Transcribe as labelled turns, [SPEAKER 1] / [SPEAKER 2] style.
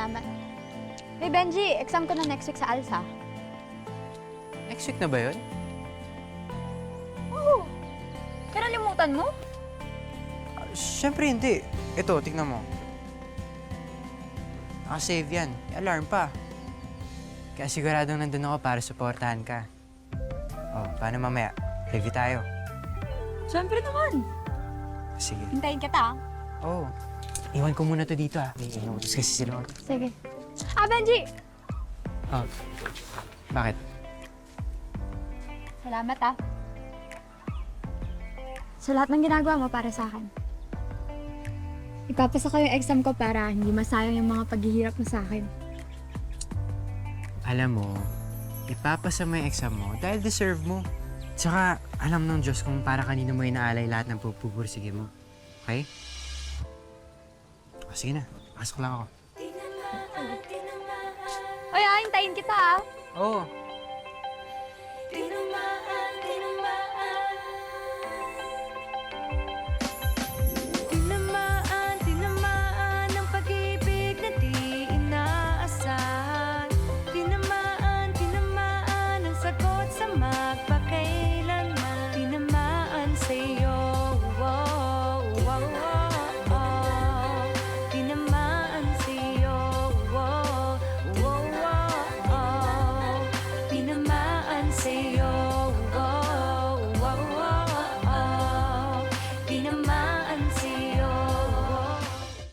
[SPEAKER 1] salamat. Hey, Benji, exam ko na next week sa ALSA.
[SPEAKER 2] Next week na ba yun?
[SPEAKER 1] Oo. Kinalimutan mo?
[SPEAKER 2] Siyempre hindi. Ito, tignan mo. Nakasave yan. May alarm pa. Kaya siguradong nandun ako para supportahan ka. Oh, paano mamaya? Review tayo.
[SPEAKER 1] Siyempre naman.
[SPEAKER 2] Sige.
[SPEAKER 1] Hintayin kita, ah.
[SPEAKER 2] Oh, iwan ko muna to dito ah. May inutos kasi sila.
[SPEAKER 1] Sige. Ah, Benji!
[SPEAKER 2] Oh, bakit?
[SPEAKER 1] Salamat, ah. Sa lahat ng ginagawa mo para sa akin. Ipapasa ko yung exam ko para hindi masayang yung mga paghihirap mo sa akin.
[SPEAKER 2] Alam mo, ipapasa mo yung exam mo dahil deserve mo. Tsaka, alam ng Diyos kung para kanino mo inaalay lahat ng pupursige mo. Okay? O, sige na. Pasok lang ako.
[SPEAKER 1] Ay, hintayin kita, ah.
[SPEAKER 2] Oo.